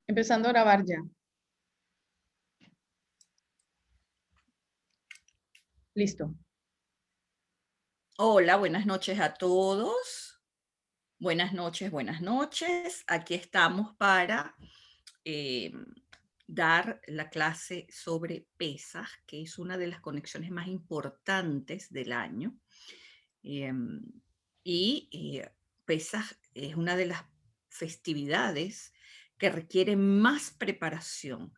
Empezando a grabar ya. Listo. Hola, buenas noches a todos. Buenas noches, buenas noches. Aquí estamos para eh, dar la clase sobre Pesaj, que es una de las conexiones más importantes del año. Eh, y Pesaj es una de las festividades que requiere más preparación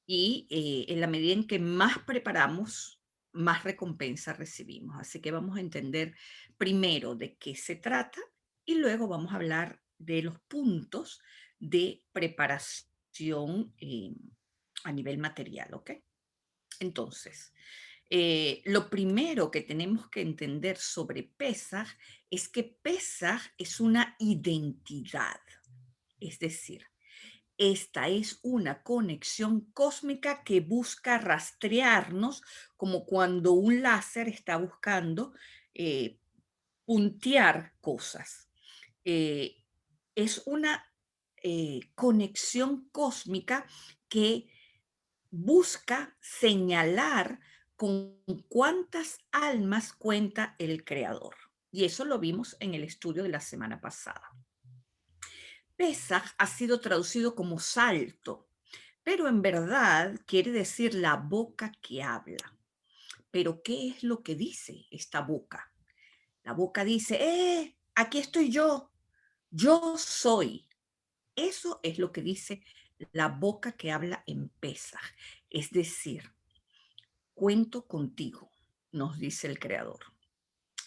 y en la medida en que más preparamos, más recompensa recibimos. Así que vamos a entender primero de qué se trata y luego vamos a hablar de los puntos de preparación a nivel material, ¿ok? Entonces, lo primero que tenemos que entender sobre Pesaj es que Pesaj es una identidad, es decir, esta es una conexión cósmica que busca rastrearnos como cuando un láser está buscando eh, puntear cosas. Eh, es una conexión cósmica que busca señalar con cuántas almas cuenta el creador. Y eso lo vimos en el estudio de la semana pasada. Pesaj ha sido traducido como salto, pero en verdad quiere decir la boca que habla. Pero ¿qué es lo que dice esta boca? La boca dice, aquí estoy yo soy. Eso es lo que dice la boca que habla en Pesaj. Es decir, cuento contigo, nos dice el Creador.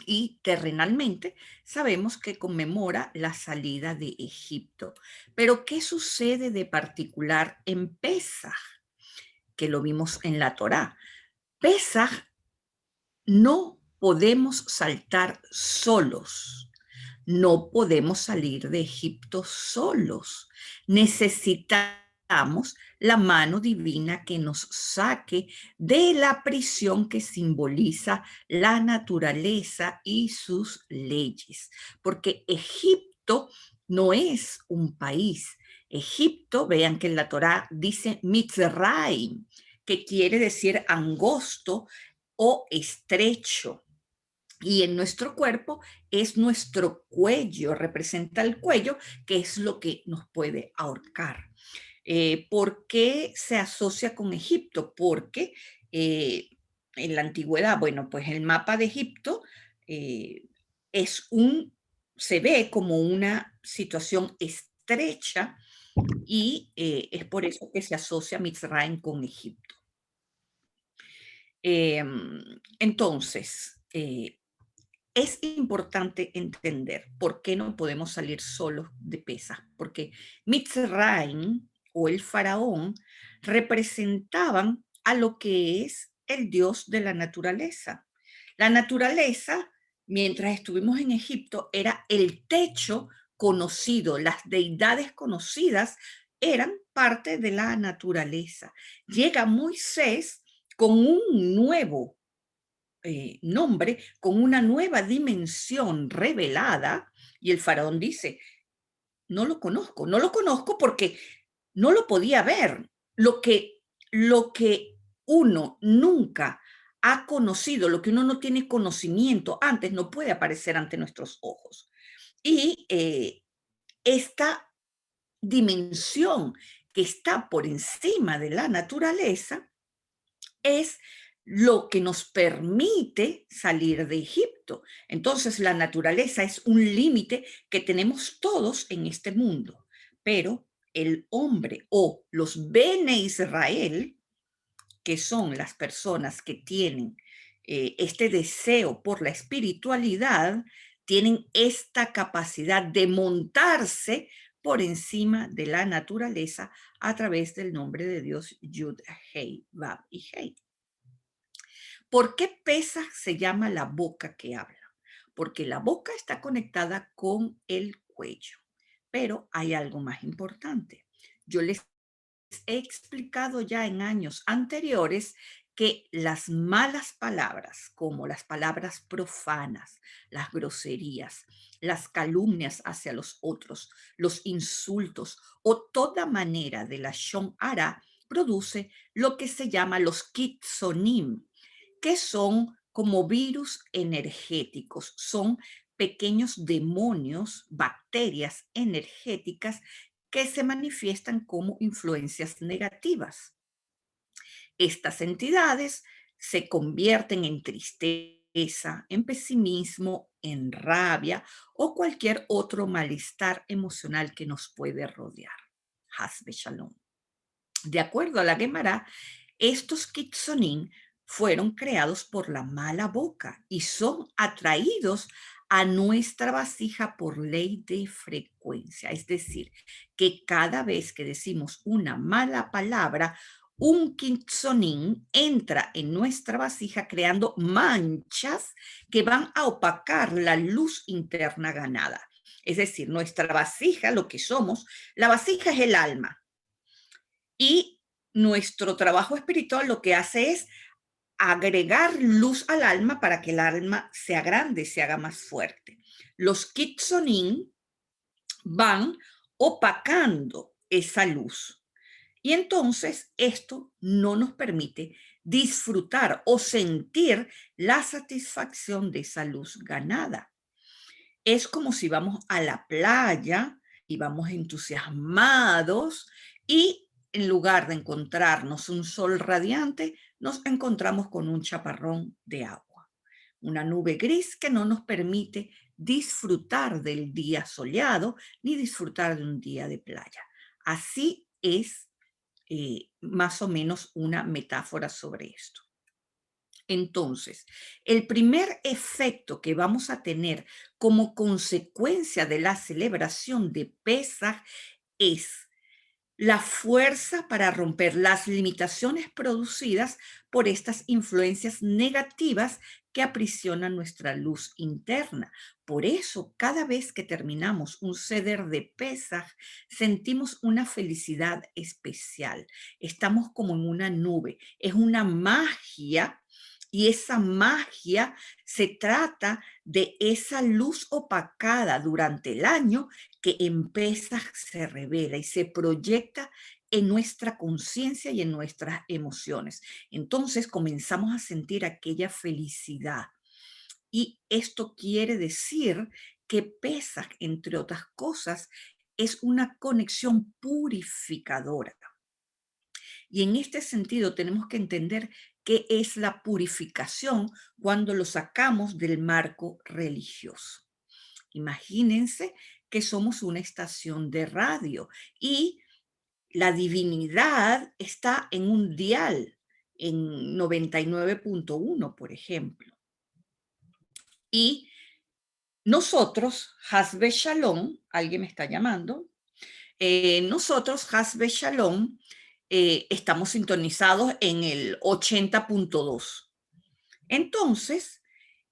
Y terrenalmente sabemos que conmemora la salida de Egipto. Pero ¿qué sucede de particular en Pesaj? Que lo vimos en la Torá. Pesaj no podemos saltar solos. No podemos salir de Egipto solos. Necesitamos la mano divina que nos saque de la prisión que simboliza la naturaleza y sus leyes. Porque Egipto no es un país. Egipto, vean que en la Torá dice Mitzrayim, que quiere decir angosto o estrecho. Y en nuestro cuerpo es nuestro cuello, representa el cuello, que es lo que nos puede ahorcar. ¿Por qué se asocia con Egipto? Porque en la antigüedad, bueno, pues el mapa de Egipto eh, es se ve como una situación estrecha y es por eso que se asocia Mitzrayim con Egipto. Eh, entonces, es importante entender por qué no podemos salir solos de Pesaj, porque Mitzrayim o el faraón representaban a lo que es el dios de la naturaleza. La naturaleza, mientras estuvimos en Egipto, era el techo conocido, las deidades conocidas eran parte de la naturaleza. Llega Moisés con un nuevo nombre, con una nueva dimensión revelada, y el faraón dice, no lo conozco porque no lo podía ver. Lo que uno nunca ha conocido, lo que uno no tiene conocimiento antes, no puede aparecer ante nuestros ojos. Y esta dimensión que está por encima de la naturaleza es lo que nos permite salir de Egipto. Entonces, la naturaleza es un límite que tenemos todos en este mundo, pero el hombre o los Bene Israel, que son las personas que tienen este deseo por la espiritualidad, tienen esta capacidad de montarse por encima de la naturaleza a través del nombre de Dios Yud, Hei, Vav y Hei. ¿Por qué Pesaj se llama la boca que habla? Porque la boca está conectada con el cuello. Pero hay algo más importante. Yo les he explicado ya en años anteriores que las malas palabras, como las palabras profanas, las groserías, las calumnias hacia los otros, los insultos o toda manera de lashon hara, produce lo que se llama los kitzonim, que son como virus energéticos, son pequeños demonios, bacterias energéticas que se manifiestan como influencias negativas. Estas entidades se convierten en tristeza, en pesimismo, en rabia o cualquier otro malestar emocional que nos puede rodear. Haz Shalom. De acuerdo a la Gemara, estos kitzonim fueron creados por la mala boca y son atraídos a nuestra vasija por ley de frecuencia. Es decir, que cada vez que decimos una mala palabra, un kitzonim entra en nuestra vasija creando manchas que van a opacar la luz interna ganada. Es decir, nuestra vasija, lo que somos, la vasija es el alma. Y nuestro trabajo espiritual lo que hace es agregar luz al alma para que el alma sea grande, se haga más fuerte. Los kitzonim van opacando esa luz. Y entonces esto no nos permite disfrutar o sentir la satisfacción de esa luz ganada. Es como si vamos a la playa y vamos entusiasmados y en lugar de encontrarnos un sol radiante, nos encontramos con un chaparrón de agua, una nube gris que no nos permite disfrutar del día soleado ni disfrutar de un día de playa. Así es más o menos una metáfora sobre esto. Entonces, el primer efecto que vamos a tener como consecuencia de la celebración de Pesaj es la fuerza para romper las limitaciones producidas por estas influencias negativas que aprisionan nuestra luz interna. Por eso, cada vez que terminamos un seder de Pesaj, sentimos una felicidad especial. Estamos como en una nube. Es una magia. Y esa magia se trata de esa luz opacada durante el año que en Pesaj se revela y se proyecta en nuestra conciencia y en nuestras emociones. Entonces comenzamos a sentir aquella felicidad. Y esto quiere decir que Pesaj, entre otras cosas, es una conexión purificadora. Y en este sentido tenemos que entender qué es la purificación cuando lo sacamos del marco religioso. Imagínense que somos una estación de radio y la divinidad está en un dial, en 99.1, por ejemplo. Y nosotros, Hasbe Shalom, alguien me está llamando, nosotros, Hasbe Shalom, estamos sintonizados en el 80.2. Entonces,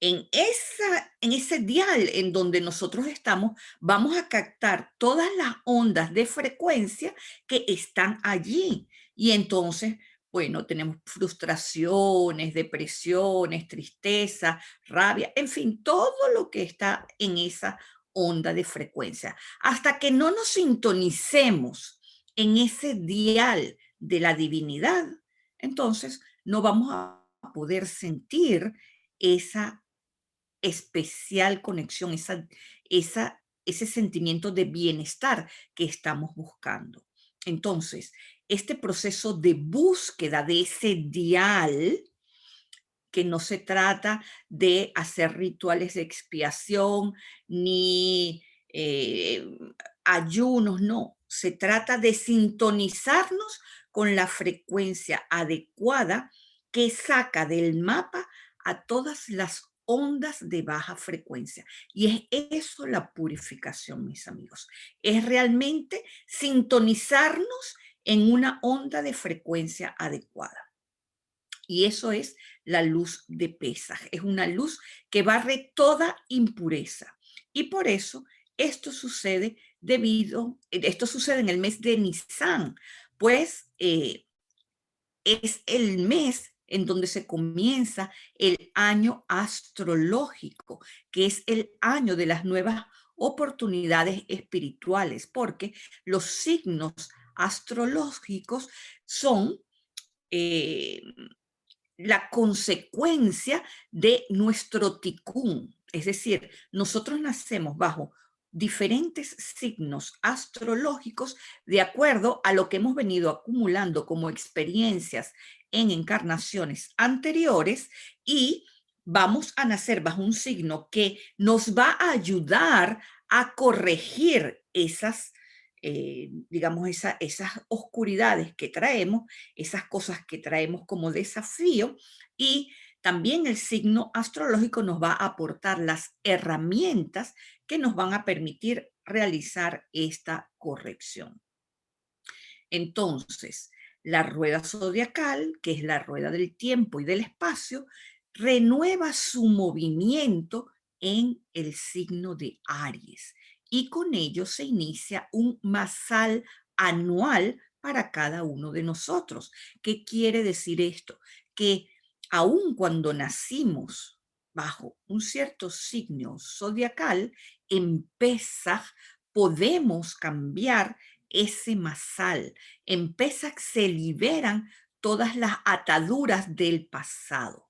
en ese dial en donde nosotros estamos, vamos a captar todas las ondas de frecuencia que están allí. Y entonces, bueno, tenemos frustraciones, depresiones, tristeza, rabia, en fin, todo lo que está en esa onda de frecuencia. Hasta que no nos sintonicemos en ese dial de la divinidad, entonces no vamos a poder sentir esa especial conexión, ese sentimiento de bienestar que estamos buscando. Entonces, este proceso de búsqueda de ese dial, que no se trata de hacer rituales de expiación ni ayunos, no. Se trata de sintonizarnos con la frecuencia adecuada que saca del mapa a todas las ondas de baja frecuencia. Y es eso la purificación, mis amigos. Es realmente sintonizarnos en una onda de frecuencia adecuada. Y eso es la luz de Pesaj. Es una luz que barre toda impureza. Y por eso esto sucede en el mes de Nisan, pues es el mes en donde se comienza el año astrológico, que es el año de las nuevas oportunidades espirituales, porque los signos astrológicos son la consecuencia de nuestro ticún. Es decir, nosotros nacemos bajo diferentes signos astrológicos de acuerdo a lo que hemos venido acumulando como experiencias en encarnaciones anteriores, y vamos a nacer bajo un signo que nos va a ayudar a corregir esas, digamos, esas oscuridades que traemos, esas cosas que traemos como desafío, y también el signo astrológico nos va a aportar las herramientas que nos van a permitir realizar esta corrección. Entonces, la rueda zodiacal, que es la rueda del tiempo y del espacio, renueva su movimiento en el signo de Aries, y con ello se inicia un masal anual para cada uno de nosotros. ¿Qué quiere decir esto? Que aun cuando nacimos bajo un cierto signo zodiacal, en Pesaj podemos cambiar ese masal. En Pesaj se liberan todas las ataduras del pasado.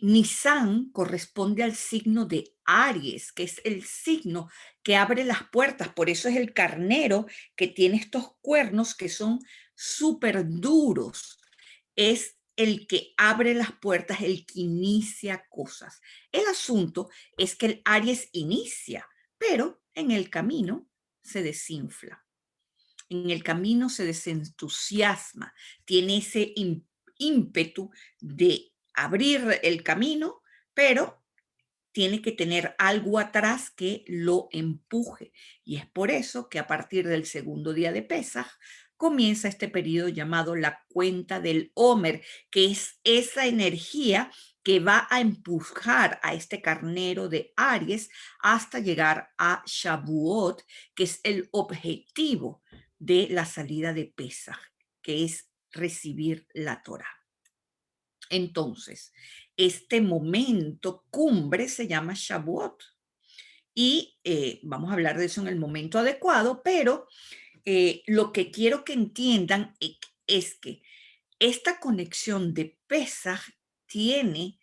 Nisan corresponde al signo de Aries, que es el signo que abre las puertas. Por eso es el carnero que tiene estos cuernos que son súper duros. Es el que abre las puertas, el que inicia cosas. El asunto es que el Aries inicia, pero en el camino se desinfla. En el camino se desentusiasma, tiene ese ímpetu de abrir el camino, pero tiene que tener algo atrás que lo empuje. Y es por eso que a partir del segundo día de Pesaj comienza este periodo llamado la cuenta del Homer, que es esa energía que va a empujar a este carnero de Aries hasta llegar a Shavuot, que es el objetivo de la salida de Pesaj, que es recibir la Torá. Entonces, este momento cumbre se llama Shavuot, y vamos a hablar de eso en el momento adecuado, pero lo que quiero que entiendan es que esta conexión de Pesaj tiene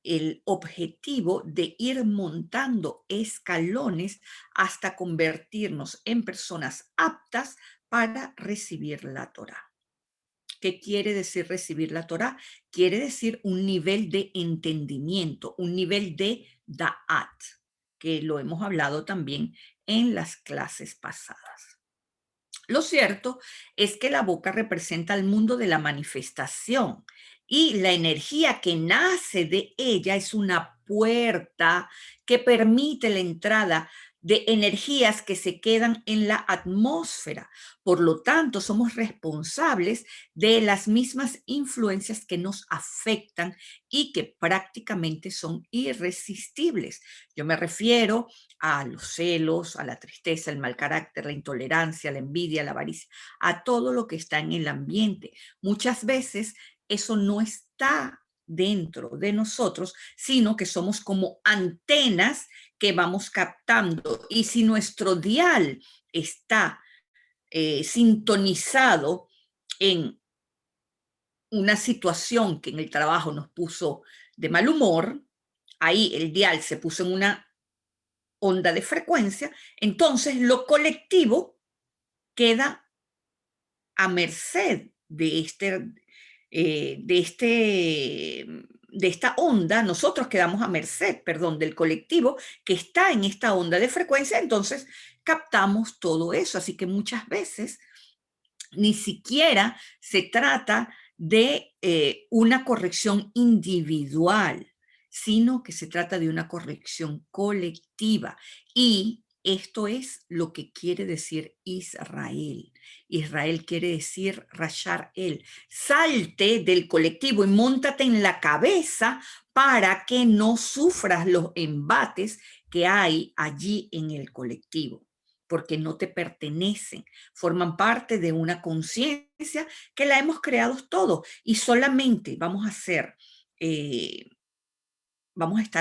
el objetivo de ir montando escalones hasta convertirnos en personas aptas para recibir la Torá. ¿Qué quiere decir recibir la Torá? Quiere decir un nivel de entendimiento, un nivel de da'at, que lo hemos hablado también en las clases pasadas. Lo cierto es que la boca representa el mundo de la manifestación, y la energía que nace de ella es una puerta que permite la entrada de energías que se quedan en la atmósfera. Por lo tanto, somos responsables de las mismas influencias que nos afectan y que prácticamente son irresistibles. Yo me refiero a los celos, a la tristeza, el mal carácter, la intolerancia, la envidia, la avaricia, a todo lo que está en el ambiente. Muchas veces eso no está dentro de nosotros, sino que somos como antenas que vamos captando. Y si nuestro dial está sintonizado en una situación que en el trabajo nos puso de mal humor, ahí el dial se puso en una onda de frecuencia, entonces lo colectivo queda a merced de esta onda. Nosotros quedamos a merced, perdón, del colectivo que está en esta onda de frecuencia, entonces captamos todo eso. Así que muchas veces ni siquiera se trata de una corrección individual, sino que se trata de una corrección colectiva. Y esto es lo que quiere decir Israel. Israel quiere decir rayar el. Salte del colectivo y móntate en la cabeza para que no sufras los embates que hay allí en el colectivo. porque no te pertenecen, forman parte de una conciencia que la hemos creado todos y solamente vamos a estar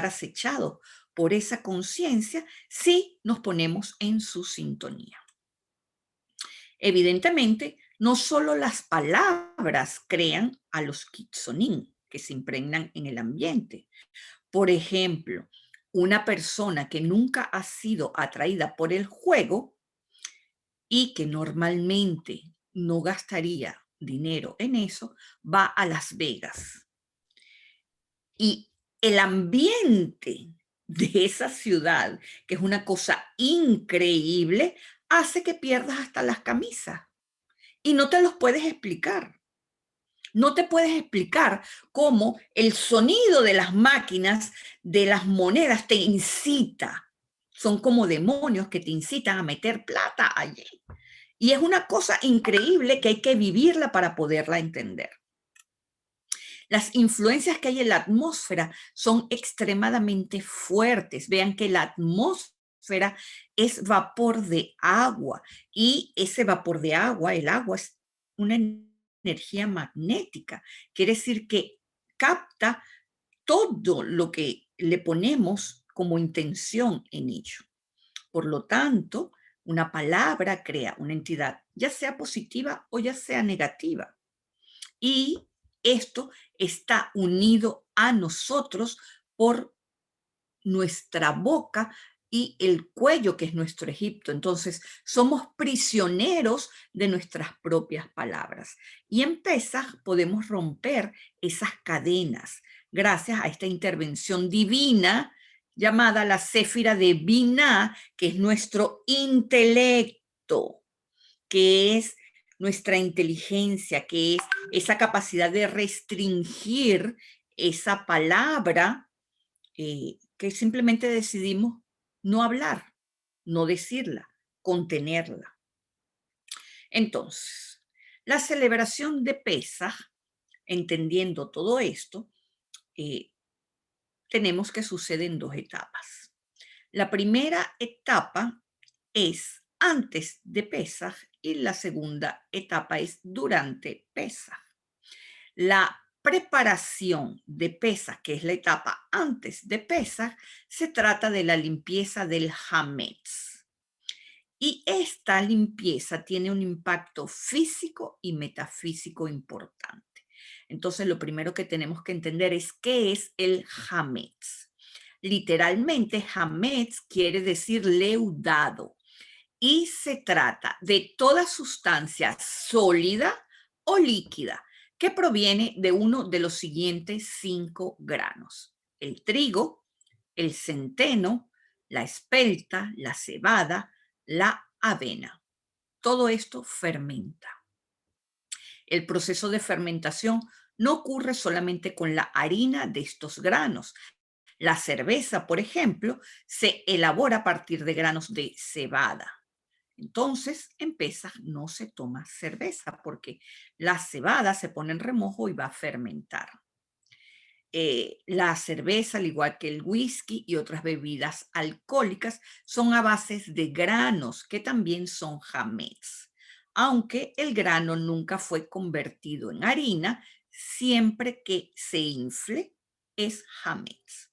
acechados por esa conciencia si nos ponemos en su sintonía. Evidentemente, no solo las palabras crean a los kitsonin que se impregnan en el ambiente. Por ejemplo, una persona que nunca ha sido atraída por el juego y que normalmente no gastaría dinero en eso, va a Las Vegas. Y el ambiente de esa ciudad, que es una cosa increíble, hace que pierdas hasta las camisas. Y no te los puedes explicar. No te puedes explicar cómo el sonido de las máquinas, de las monedas, te incita. Son como demonios que te incitan a meter plata allí. Y es una cosa increíble que hay que vivirla para poderla entender. Las influencias que hay en la atmósfera son extremadamente fuertes. Vean que la atmósfera es vapor de agua y ese vapor de agua, el agua es una energía magnética. Quiere decir que capta todo lo que le ponemos como intención en ello. Por lo tanto, una palabra crea una entidad, ya sea positiva o ya sea negativa. Y esto está unido a nosotros por nuestra boca y el cuello, que es nuestro Egipto. Entonces, somos prisioneros de nuestras propias palabras. Y en Pesaj podemos romper esas cadenas gracias a esta intervención divina llamada la Séfira de Binah, que es nuestro intelecto, que es nuestra inteligencia, que es esa capacidad de restringir esa palabra que simplemente decidimos no hablar, no decirla, contenerla. Entonces, la celebración de Pesaj, entendiendo todo esto, tenemos que suceder en dos etapas. La primera etapa es antes de Pesaj y la segunda etapa es durante Pesaj. La preparación de Pesaj, que es la etapa antes de Pesaj, se trata de la limpieza del Hametz. Y esta limpieza tiene un impacto físico y metafísico importante. Entonces, lo primero que tenemos que entender es qué es el Hametz. Literalmente, Hametz quiere decir leudado y se trata de toda sustancia sólida o líquida que proviene de uno de los siguientes 5 granos: el trigo, el centeno, la espelta, la cebada, la avena. Todo esto fermenta. El proceso de fermentación no ocurre solamente con la harina de estos granos. La cerveza, por ejemplo, se elabora a partir de granos de cebada. Entonces, en Pesaj no se toma cerveza porque la cebada se pone en remojo y va a fermentar. La cerveza, al igual que el whisky y otras bebidas alcohólicas, son a base de granos que también son hametz, aunque el grano nunca fue convertido en harina, siempre que se infle es hametz.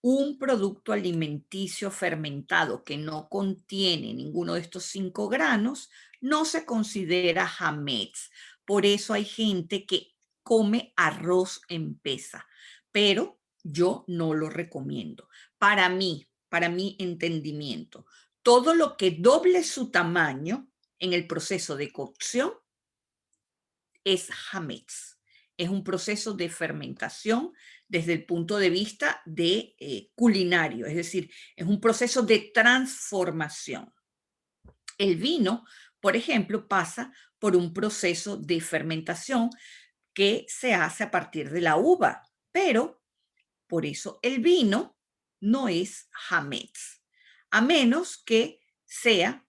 Un producto alimenticio fermentado que no contiene ninguno de estos 5 granos no se considera hametz. Por eso hay gente que come arroz en Pesaj, pero yo no lo recomiendo. Para mi entendimiento, todo lo que doble su tamaño en el proceso de cocción es hametz. Es un proceso de fermentación desde el punto de vista de culinario, es decir, es un proceso de transformación. El vino, por ejemplo, pasa por un proceso de fermentación que se hace a partir de la uva, pero por eso el vino no es hametz, a menos que sea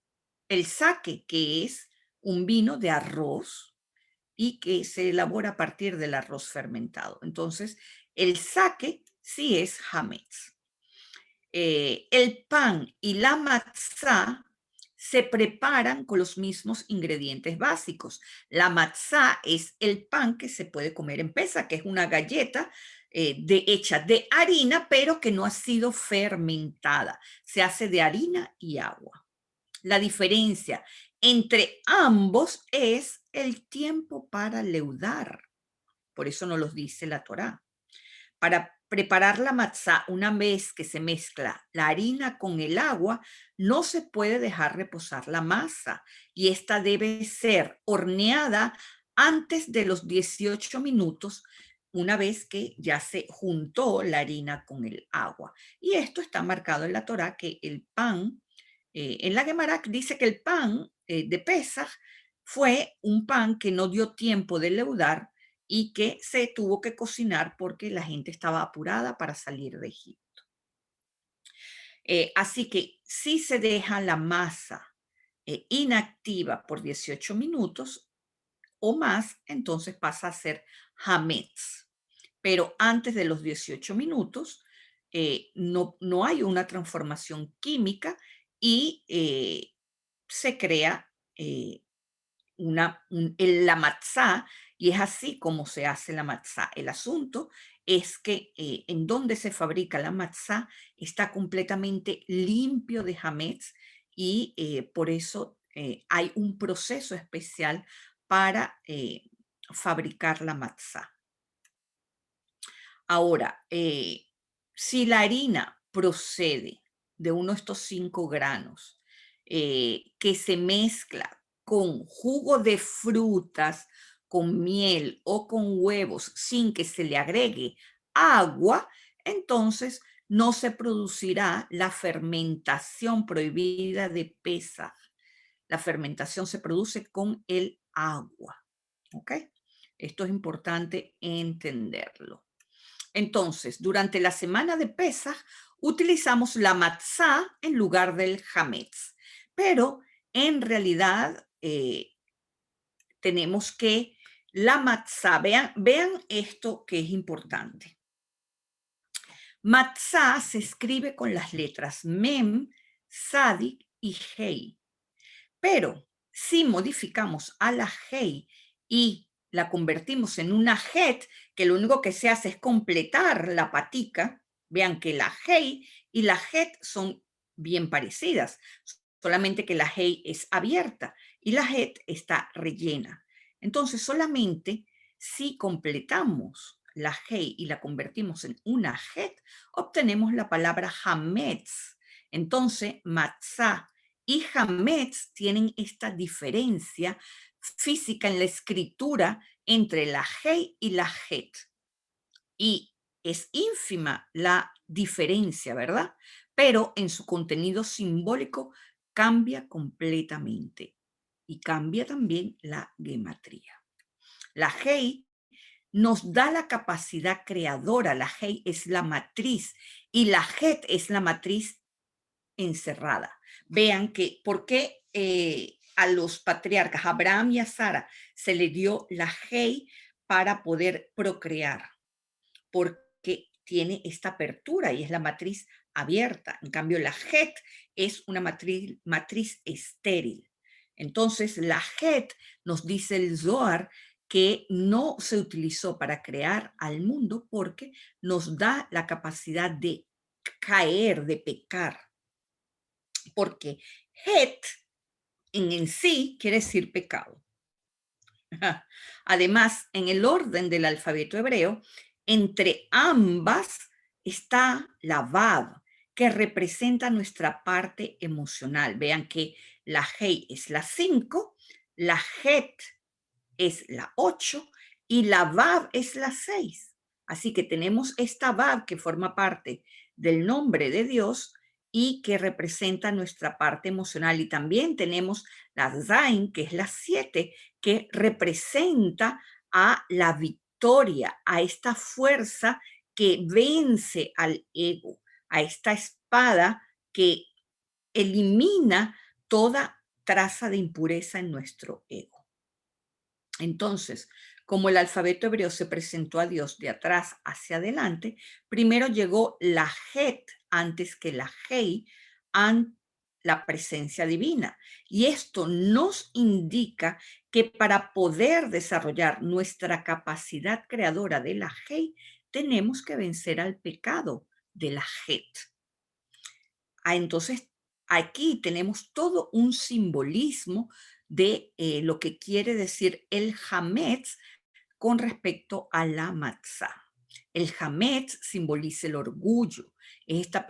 el sake, que es un vino de arroz y que se elabora a partir del arroz fermentado. Entonces, el sake sí es hametz. El pan y la matzá se preparan con los mismos ingredientes básicos. La matzá es el pan que se puede comer en Pesaj, que es una galleta hecha de harina, pero que no ha sido fermentada. Se hace de harina y agua. La diferencia entre ambos es el tiempo para leudar. Por eso nos los dice la Torá. Para preparar la matzá, una vez que se mezcla la harina con el agua, no se puede dejar reposar la masa y esta debe ser horneada antes de los 18 minutos, una vez que ya se juntó la harina con el agua. Y esto está marcado en la Torá, que el pan, en la Gemara dice que el pan de Pesaj fue un pan que no dio tiempo de leudar y que se tuvo que cocinar porque la gente estaba apurada para salir de Egipto. Así que si se deja la masa inactiva por 18 minutos o más, entonces pasa a ser hametz. Pero antes de los 18 minutos no hay una transformación química y se crea la matzá, y es así como se hace la matzá. El asunto es que en donde se fabrica la matzá está completamente limpio de hametz y por eso hay un proceso especial para fabricar la matzá. Ahora, si la harina procede de uno de estos 5 granos que se mezcla con jugo de frutas, con miel o con huevos sin que se le agregue agua, entonces no se producirá la fermentación prohibida de Pesaj. La fermentación se produce con el agua. ¿Ok? Esto es importante entenderlo. Entonces, durante la semana de Pesaj utilizamos la matzá en lugar del hametz, pero en realidad tenemos que la matzá, vean esto que es importante. Matzá se escribe con las letras mem, sadik y hei, pero si modificamos a la hei y la convertimos en una het, que lo único que se hace es completar la patica, vean que la hei y la het son bien parecidas, solamente que la hei es abierta y la het está rellena. Entonces, solamente si completamos la hei y la convertimos en una het, obtenemos la palabra hametz. Entonces, matzá y hametz tienen esta diferencia física en la escritura entre la hei y la het. Y es ínfima la diferencia, ¿verdad? Pero en su contenido simbólico cambia completamente y cambia también la gematría. La hei nos da la capacidad creadora, la hei es la matriz y la het es la matriz encerrada. Vean que por qué a los patriarcas, a Abraham y a Sara, se le dio la hei para poder procrear, porque tiene esta apertura y es la matriz abierta. En cambio, la het es una matriz estéril. Entonces, la het, nos dice el Zohar, que no se utilizó para crear al mundo porque nos da la capacidad de caer, de pecar. Porque het en sí quiere decir pecado. Además, en el orden del alfabeto hebreo, entre ambas está la vav, que representa nuestra parte emocional. Vean que la hei es la 5, la het es la 8 y la vav es la 6. Así que tenemos esta vav que forma parte del nombre de Dios y que representa nuestra parte emocional. Y también tenemos la zain, que es la 7, que representa a la victoria, a esta fuerza que vence al ego, a esta espada que elimina toda traza de impureza en nuestro ego. Entonces, como el alfabeto hebreo se presentó a Dios de atrás hacia adelante, primero llegó la het antes que la hei la presencia divina. Y esto nos indica que para poder desarrollar nuestra capacidad creadora de la Hei, tenemos que vencer al pecado de la Het. Entonces, aquí tenemos todo un simbolismo de lo que quiere decir el Hametz con respecto a la matzá. El Hametz simboliza el orgullo, es esta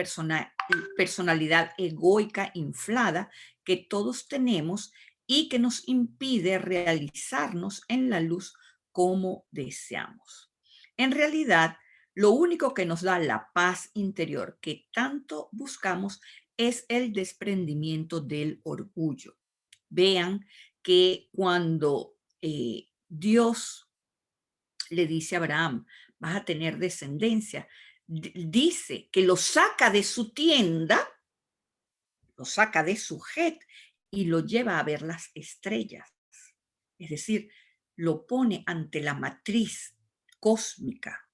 personalidad egoica inflada que todos tenemos y que nos impide realizarnos en la luz como deseamos. En realidad, lo único que nos da la paz interior que tanto buscamos es el desprendimiento del orgullo. Vean que cuando Dios le dice a Abraham, vas a tener descendencia, dice que lo saca de su tienda, lo saca de su Het y lo lleva a ver las estrellas. Es decir, lo pone ante la matriz cósmica.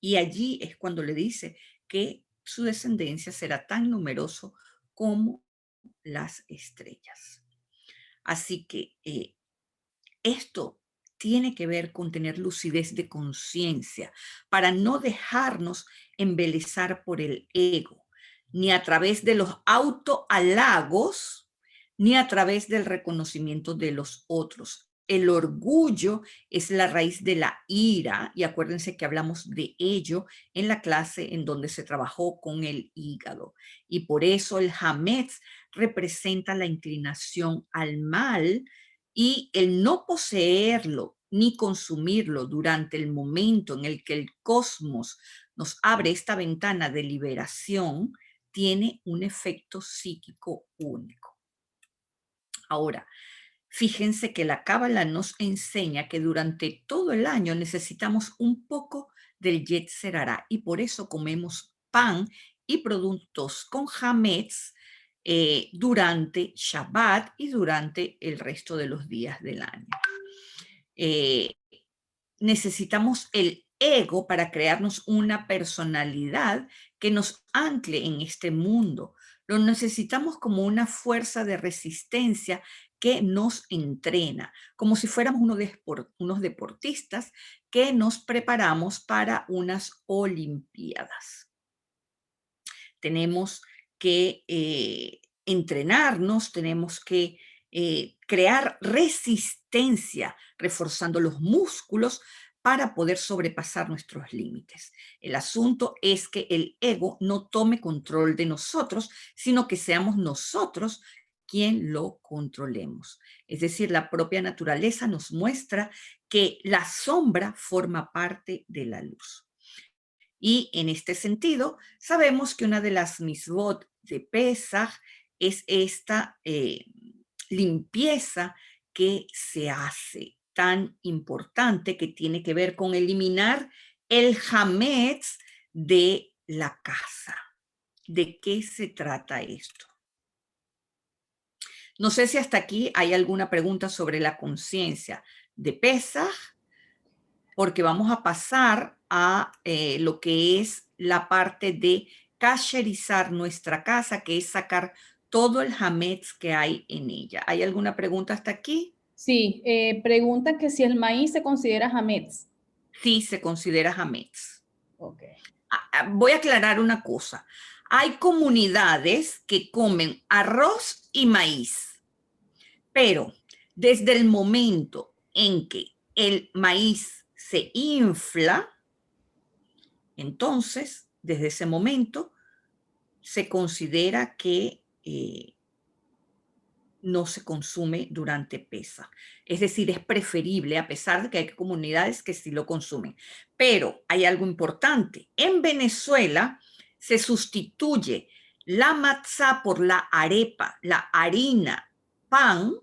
Y allí es cuando le dice que su descendencia será tan numeroso como las estrellas. Así que esto tiene que ver con tener lucidez de conciencia para no dejarnos embelezar por el ego, ni a través de los autohalagos, ni a través del reconocimiento de los otros. El orgullo es la raíz de la ira, y acuérdense que hablamos de ello en la clase en donde se trabajó con el hígado. Y por eso el Hametz representa la inclinación al mal, y el no poseerlo ni consumirlo durante el momento en el que el cosmos nos abre esta ventana de liberación tiene un efecto psíquico único. Ahora, fíjense que la Cábala nos enseña que durante todo el año necesitamos un poco del Yetzer Hará y por eso comemos pan y productos con hametz durante Shabbat y durante el resto de los días del año. Necesitamos el ego para crearnos una personalidad que nos ancle en este mundo. Lo necesitamos como una fuerza de resistencia que nos entrena, como si fuéramos unos deportistas que nos preparamos para unas olimpiadas. Tenemos que entrenarnos, tenemos que crear resistencia, reforzando los músculos para poder sobrepasar nuestros límites. El asunto es que el ego no tome control de nosotros, sino que seamos nosotros quien lo controlemos. Es decir, la propia naturaleza nos muestra que la sombra forma parte de la luz. Y en este sentido, sabemos que una de las misbot de Pesaj es esta limpieza que se hace tan importante, que tiene que ver con eliminar el hametz de la casa. ¿De qué se trata esto? No sé si hasta aquí hay alguna pregunta sobre la conciencia de Pesaj, porque vamos a pasar a lo que es la parte de kasherizar nuestra casa, que es sacar todo el hametz que hay en ella. ¿Hay alguna pregunta hasta aquí? Sí, preguntan que si el maíz se considera hametz. Sí, se considera hametz. Ok. Voy a aclarar una cosa. Hay comunidades que comen arroz y maíz, pero desde el momento en que el maíz se infla, entonces, desde ese momento, se considera que no se consume durante Pesaj. Es decir, es preferible, a pesar de que hay comunidades que sí lo consumen. Pero hay algo importante. En Venezuela se sustituye la matzá por la arepa, la harina, pan.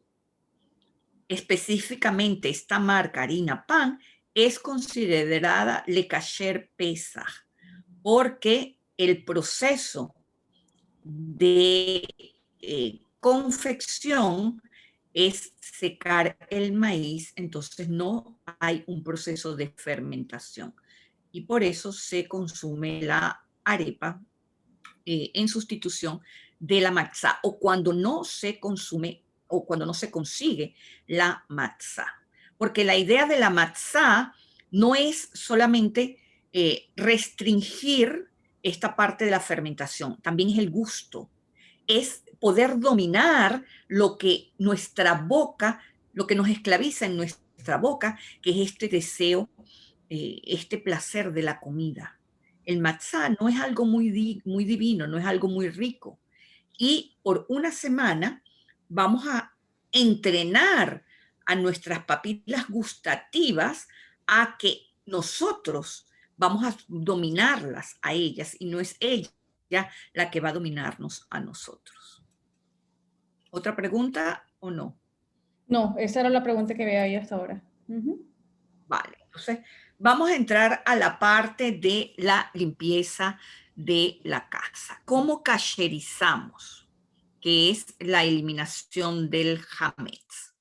Específicamente esta marca harina pan es considerada le kasher Pesaj, porque el proceso de confección es secar el maíz, entonces no hay un proceso de fermentación y por eso se consume la arepa en sustitución de la matzá o cuando no se consume o cuando no se consigue la matzá. Porque la idea de la matzá no es solamente restringir esta parte de la fermentación, también es el gusto, es poder dominar lo que nuestra boca, lo que nos esclaviza en nuestra boca, que es este deseo, este placer de la comida. El matzá no es algo muy divino, no es algo muy rico. Y por una semana vamos a entrenar a nuestras papilas gustativas a que nosotros vamos a dominarlas a ellas y no es ella la que va a dominarnos a nosotros. ¿Otra pregunta o no? No, esa era la pregunta que había ahí hasta ahora. Vale, entonces vamos a entrar a la parte de la limpieza de la casa. ¿Cómo cacherizamos? Que es la eliminación del hametz.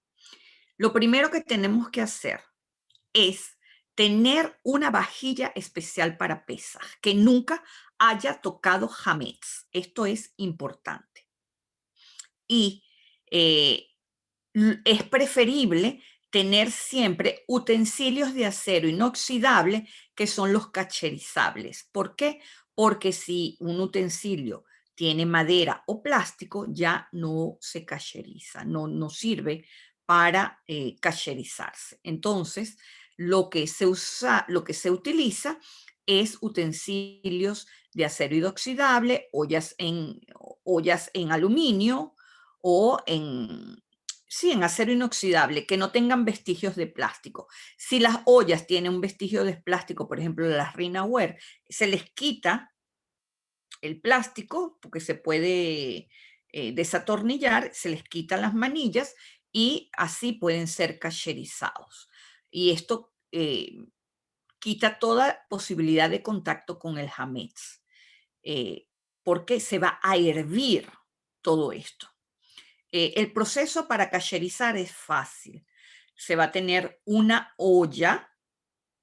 Lo primero que tenemos que hacer es tener una vajilla especial para Pesaj, que nunca haya tocado hametz. Esto es importante. Y es preferible tener siempre utensilios de acero inoxidable que son los cacherizables. ¿Por qué? Porque si un utensilio tiene madera o plástico, ya no se cacheriza, no sirve para cacherizarse. Entonces, lo que se utiliza es utensilios de acero inoxidable, ollas en aluminio o en acero inoxidable, que no tengan vestigios de plástico. Si las ollas tienen un vestigio de plástico, por ejemplo, las Rinaware, se les quita el plástico porque se puede desatornillar, se les quitan las manillas y así pueden ser cacherizados. Y esto quita toda posibilidad de contacto con el hametz, porque se va a hervir todo esto. El proceso para cacherizar es fácil. Se va a tener una olla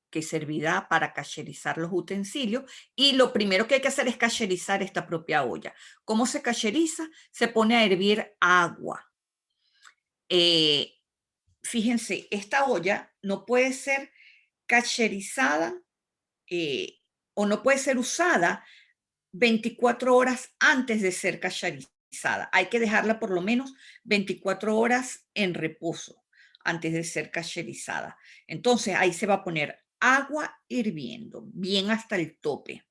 que servirá para cacherizar los utensilios y lo primero que hay que hacer es cacherizar esta propia olla. ¿Cómo se cacheriza? Se pone a hervir agua. Fíjense, esta olla no puede ser cacherizada o no puede ser usada 24 horas antes de ser cacherizada. Hay que dejarla por lo menos 24 horas en reposo antes de ser cacherizada. Entonces ahí se va a poner agua hirviendo, bien hasta el tope.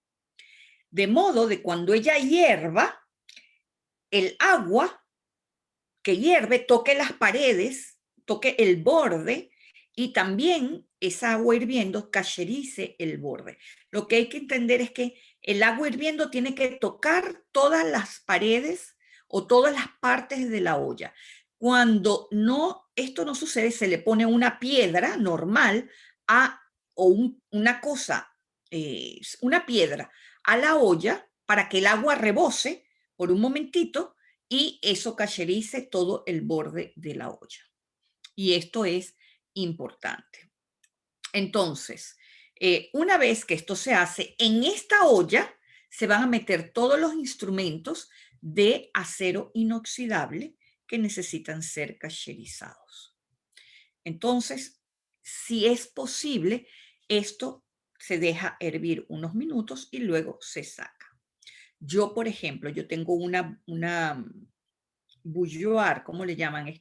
De modo de cuando ella hierva, el agua que hierve toque las paredes, toque el borde y también esa agua hirviendo cacherice el borde. Lo que hay que entender es que el agua hirviendo tiene que tocar todas las paredes o todas las partes de la olla. Cuando esto no sucede, se le pone una piedra normal una cosa, una piedra a la olla para que el agua rebose por un momentito y eso cacherice todo el borde de la olla. Y esto es importante. Entonces, una vez que esto se hace, en esta olla se van a meter todos los instrumentos de acero inoxidable que necesitan ser cacherizados. Entonces, si es posible, esto se deja hervir unos minutos y luego se saca. Yo, por ejemplo, yo tengo una bouilloire, ¿cómo le llaman?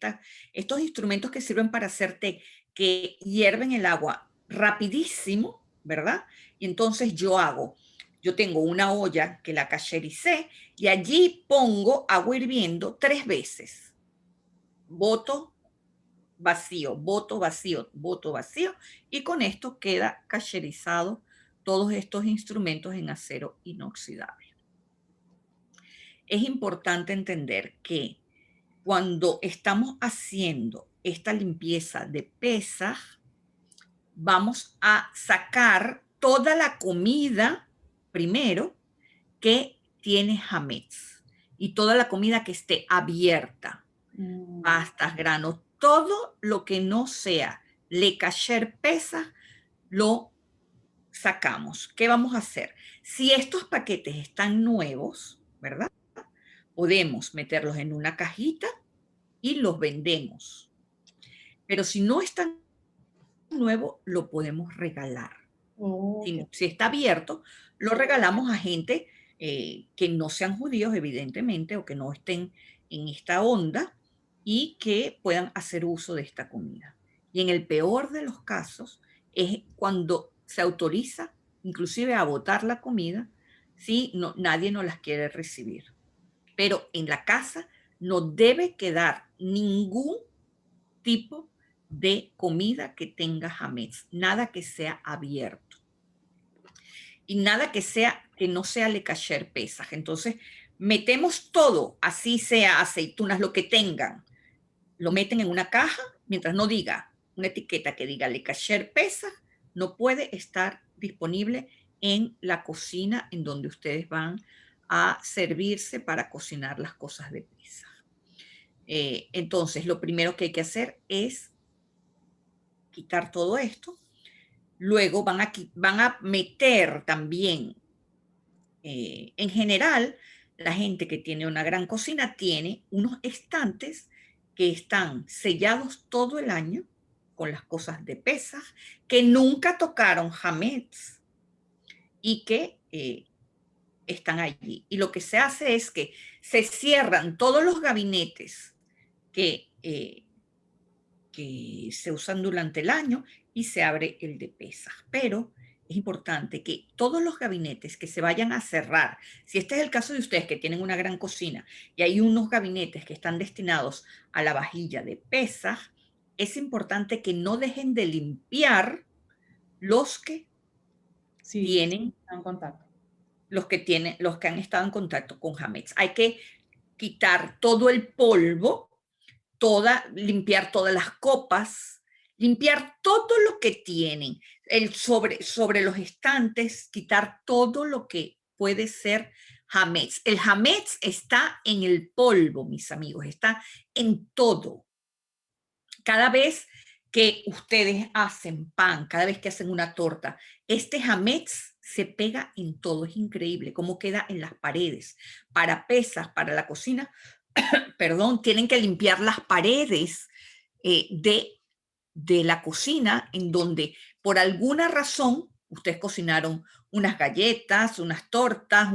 Estos instrumentos que sirven para hacer té, que hierven el agua rapidísimo, ¿verdad? Y entonces yo tengo una olla que la cachericé y allí pongo agua hirviendo 3 veces. Boto vacío, boto vacío, boto vacío, y con esto queda cacherizado todos estos instrumentos en acero inoxidable. Es importante entender que cuando estamos haciendo esta limpieza de Pesaj, vamos a sacar toda la comida primero que tiene hametz y toda la comida que esté abierta, pastas, granos, todo lo que no sea le kasher Pesaj lo sacamos. ¿Qué vamos a hacer? Si estos paquetes están nuevos, ¿verdad? podemos meterlos en una cajita y los vendemos. Pero si no está nuevo, lo podemos regalar. Si está abierto, lo regalamos a gente que no sean judíos, evidentemente, o que no estén en esta onda y que puedan hacer uso de esta comida. Y en el peor de los casos es cuando se autoriza inclusive a botar la comida si no, nadie no las quiere recibir. Pero en la casa no debe quedar ningún tipo de comida que tenga hametz, nada que sea abierto y nada que no sea le kasher pesaj. Entonces, metemos todo, así sea aceitunas, lo que tengan, lo meten en una caja, mientras no diga una etiqueta que diga le kasher pesaj, no puede estar disponible en la cocina en donde ustedes van a servirse para cocinar las cosas de pesaj. Entonces, lo primero que hay que hacer es quitar todo esto. Luego van a meter también, en general, la gente que tiene una gran cocina tiene unos estantes que están sellados todo el año con las cosas de pesaj, que nunca tocaron hametz y que están allí. Y lo que se hace es que se cierran todos los gabinetes que se usan durante el año y se abre el de pesas. Pero es importante que todos los gabinetes que se vayan a cerrar, si este es el caso de ustedes que tienen una gran cocina y hay unos gabinetes que están destinados a la vajilla de pesas, es importante que no dejen de limpiar los que tienen en contacto. los que han estado en contacto con hametz. Hay que quitar todo el polvo, limpiar todas las copas, limpiar todo lo que tienen, sobre los estantes, quitar todo lo que puede ser hametz. El hametz está en el polvo, mis amigos, está en todo. Cada vez que ustedes hacen pan, cada vez que hacen una torta, este hametz se pega en todo. Es increíble cómo queda en las paredes. Para pesas, para la cocina, perdón, tienen que limpiar las paredes de la cocina en donde por alguna razón ustedes cocinaron unas galletas, unas tortas,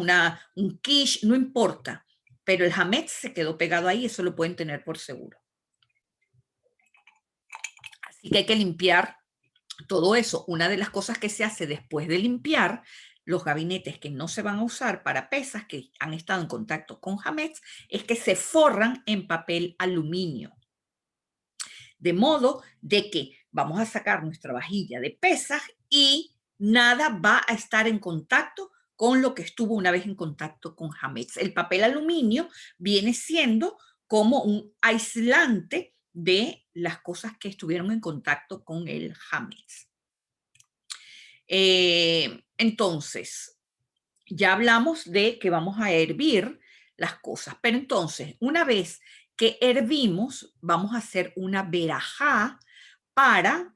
un quiche, no importa, pero el hametz se quedó pegado ahí, eso lo pueden tener por seguro. Así que hay que limpiar todo eso. Una de las cosas que se hace después de limpiar los gabinetes que no se van a usar para pesas, que han estado en contacto con hametz, es que se forran en papel aluminio. De modo de que vamos a sacar nuestra vajilla de pesas y nada va a estar en contacto con lo que estuvo una vez en contacto con hametz. El papel aluminio viene siendo como un aislante de las cosas que estuvieron en contacto con el hametz. Entonces, ya hablamos de que vamos a hervir las cosas, pero entonces, una vez que hervimos, vamos a hacer una verajá para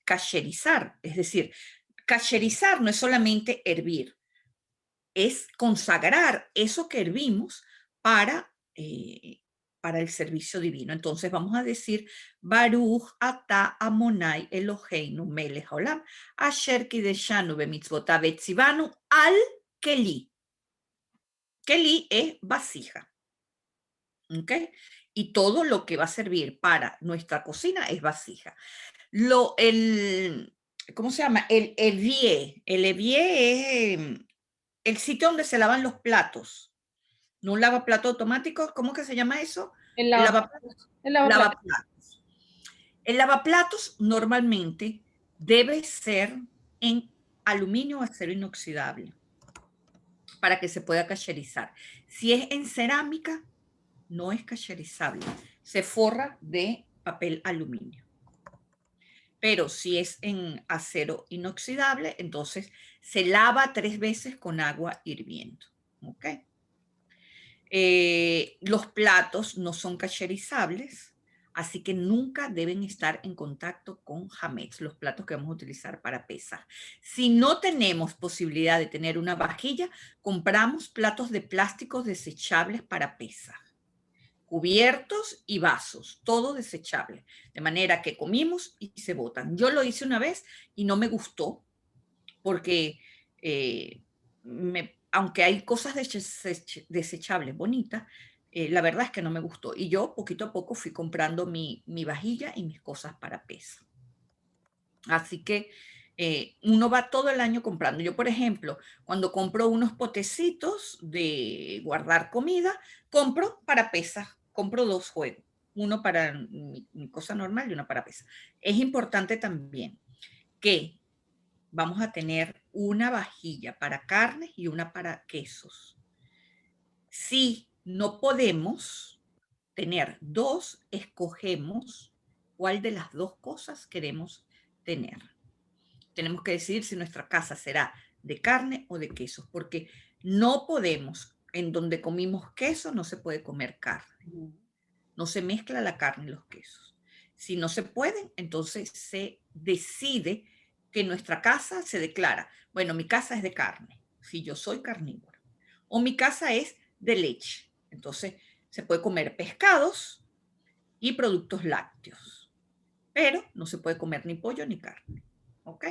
kasherizar. Es decir, kasherizar no es solamente hervir, es consagrar eso que hervimos para el servicio divino. Entonces vamos a decir, Baruch ata Amonai Eloheinu melech haolam, asher kideshanu bemitzvotav etzivanu al keli. Keli es vasija. ¿Ok? Y todo lo que va a servir para nuestra cocina es vasija. ¿Cómo se llama? El évier. El évier es el sitio donde se lavan los platos. No un lavaplato automático, ¿cómo que se llama eso? El lavaplatos. Lavaplatos. El lavaplatos normalmente debe ser en aluminio o acero inoxidable para que se pueda kasherizar. Si es en cerámica, no es kasherizable. Se forra de papel aluminio. Pero si es en acero inoxidable, entonces se lava 3 veces con agua hirviendo. ¿Ok? Los platos no son kasherizables Así que nunca deben estar en contacto con hametz, los platos que vamos a utilizar para pesas. Si no tenemos posibilidad de tener una vajilla, compramos platos de plástico desechables para pesas. Cubiertos y vasos, todo desechable, de manera que comimos y se botan. Yo lo hice una vez y no me gustó porque aunque hay cosas desechables bonitas, la verdad es que no me gustó. Y yo poquito a poco fui comprando mi vajilla y mis cosas para pesa. Así que uno va todo el año comprando. Yo, por ejemplo, cuando compro unos potecitos de guardar comida, compro para pesas, compro 2 juegos, uno para mi cosa normal y uno para pesas. Es importante también que vamos a tener una vajilla para carnes y una para quesos. Si no podemos tener 2, escogemos cuál de las 2 cosas queremos tener. Tenemos que decidir si nuestra casa será de carne o de quesos, porque no podemos, en donde comimos queso no se puede comer carne. No se mezcla la carne y los quesos. Si no se pueden, entonces se decide que nuestra casa se declara, bueno, mi casa es de carne, si yo soy carnívora, o mi casa es de leche. Entonces se puede comer pescados y productos lácteos, pero no se puede comer ni pollo ni carne. ¿Ok?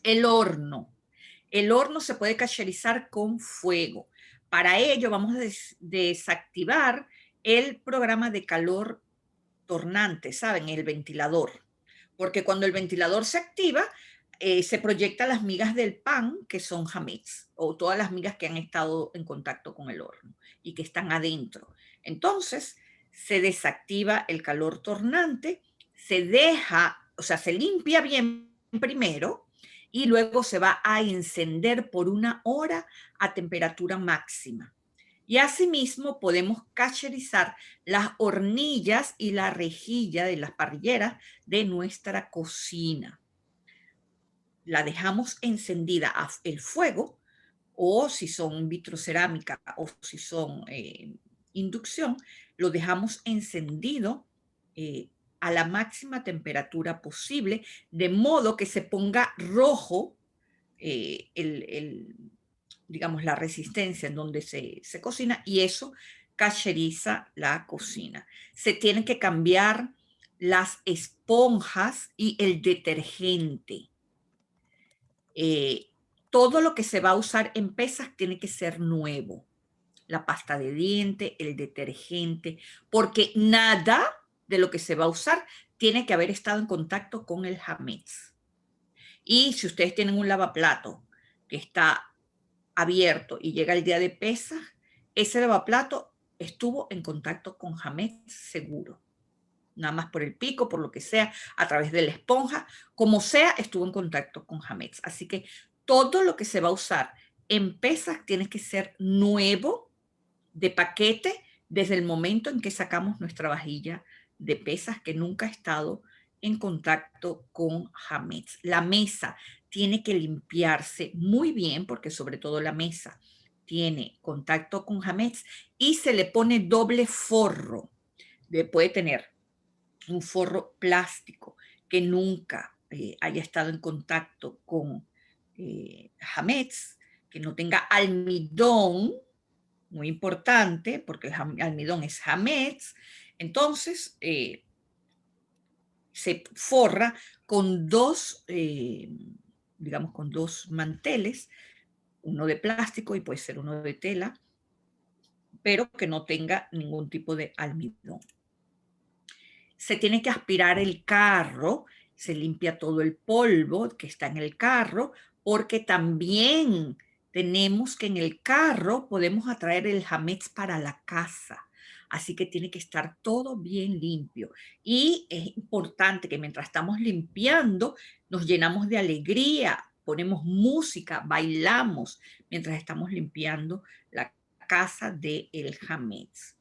El horno. El horno se puede cacherizar con fuego. Para ello vamos a desactivar el programa de calor tornante, ¿saben? El ventilador. Porque cuando el ventilador se activa, se proyectan las migas del pan, que son hametz, o todas las migas que han estado en contacto con el horno y que están adentro. Entonces, se desactiva el calor tornante, se deja, o sea, se limpia bien primero y luego se va a encender por 1 hora a temperatura máxima. Y asimismo podemos cacherizar las hornillas y la rejilla de las parrilleras de nuestra cocina. La dejamos encendida a el fuego, o si son vitrocerámica o si son inducción, lo dejamos encendido a la máxima temperatura posible, de modo que se ponga rojo digamos, la resistencia en donde se cocina, y eso cacheriza la cocina. Se tienen que cambiar las esponjas y el detergente. Todo lo que se va a usar en pesas tiene que ser nuevo. La pasta de diente, el detergente, porque nada de lo que se va a usar tiene que haber estado en contacto con el hametz. Y si ustedes tienen un lavaplato que está abierto y llega el día de pesas, ese lavaplato estuvo en contacto con hametz seguro. Nada más por el pico, por lo que sea, a través de la esponja, como sea, estuvo en contacto con hametz. Así que todo lo que se va a usar en pesas tiene que ser nuevo, de paquete, desde el momento en que sacamos nuestra vajilla de pesas que nunca ha estado en contacto con hametz. La mesa tiene que limpiarse muy bien, porque sobre todo la mesa tiene contacto con hametz, y se le pone doble forro. Puede tener un forro plástico que nunca haya estado en contacto con hametz, que no tenga almidón, muy importante, porque el almidón es hametz. Entonces, se forra con digamos, con 2 manteles, uno de plástico y puede ser uno de tela, pero que no tenga ningún tipo de almidón. Se tiene que aspirar el carro, se limpia todo el polvo que está en el carro, porque también tenemos que en el carro podemos atraer el hametz para la casa. Así que tiene que estar todo bien limpio. Y es importante que mientras estamos limpiando, nos llenamos de alegría, ponemos música, bailamos mientras estamos limpiando la casa del hametz.